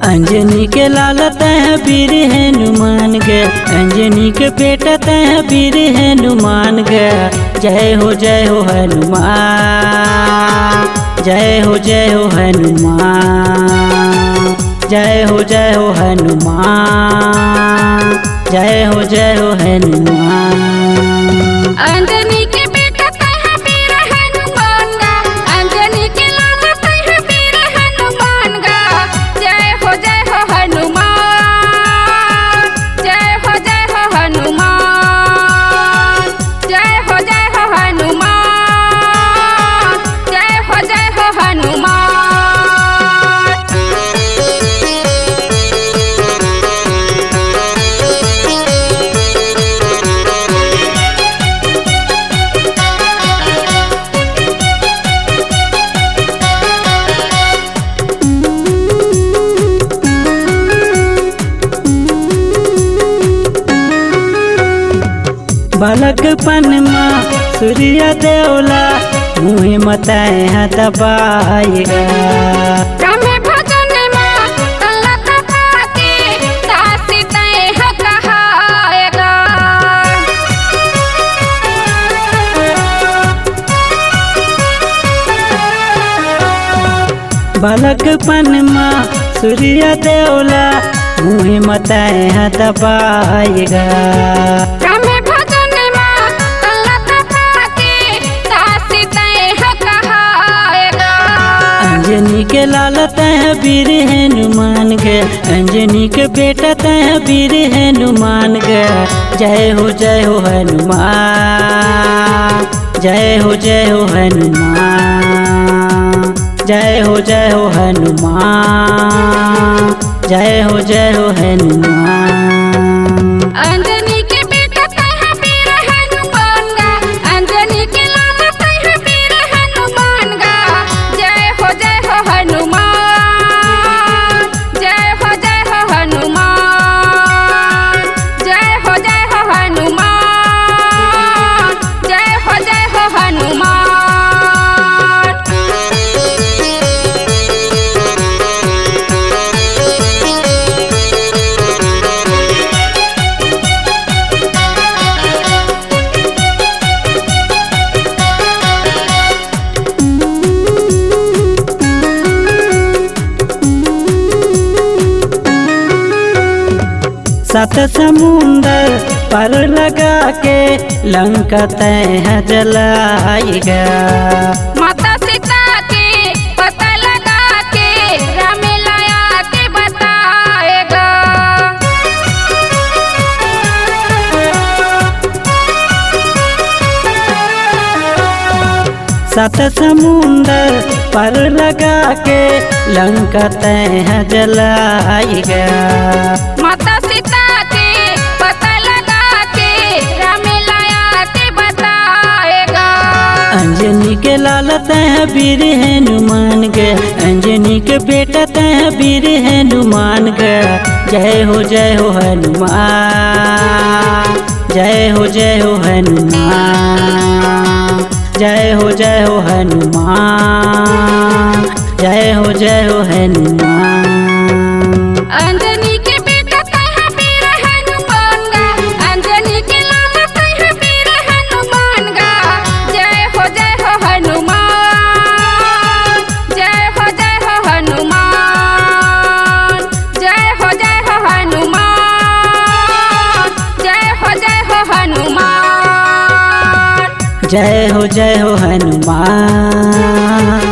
अंजनी के लालत है वीर हनुमान गे, अंजनी के बेटा है वीर हनुमान गे। जय हो हनुमान, जय हो हनुमान, जय हो हनुमान, जय हो हनुमान। अंजनी के बेटा है वीर हनुमान गा, अंजनी के लालत है वीर हनुमान गा। जय हो हनुमान, जय हो हनुमान, जय हो हनुमान, जय हो हनुमान। बालकपन माँ सूर्य देवला मुँह मताए हैं दबाएगा। रमे भजन माँ तलत पाके दासी तय है कहाएगा। बालकपन माँ सूर्य देवला मुँह मताए हैं दबाएगा। रमे भजन माँ तलत पाके दासी तय है कहाएगा। अंजनी के लालत है वीर हनुमान गे, अंजनी के बेटा है वीर हनुमान गे। जय हो हनुमान, जय हो हनुमान, जय हो हनुमान, जय हो हनुमान। अंजनी के बेटा है वीर हनुमान गा, अंजनी के लालत है वीर हनुमान गा। जय हो हनुमान, जय हो हनुमान, जय हो हनुमान, जय हो हनुमान। सात समुंदर पर लगा के लंका तय जलाएगा। माता सीता के पता लगा के राम लाया के बताएगा। सात समुंदर पर लगा के लंका तय जलाएगा। माता सीता के पता लगा के राम लाया के बताएगा। अंजनी के लालत है वीर हनुमान गे, अंजनी के बेटा है वीर हनुमान गे। जय हो हनुमान, जय हो हनुमान, जय हो हनुमान, जय हो हनुमान। अंजनी के बेटा है वीर हनुमान गा, अंजनी के लालत है वीर हनुमान गा। जय हो हनुमान, जय हो हनुमान, जय हो हनुमान, जय हो हनुमान। जय हो हनुमान।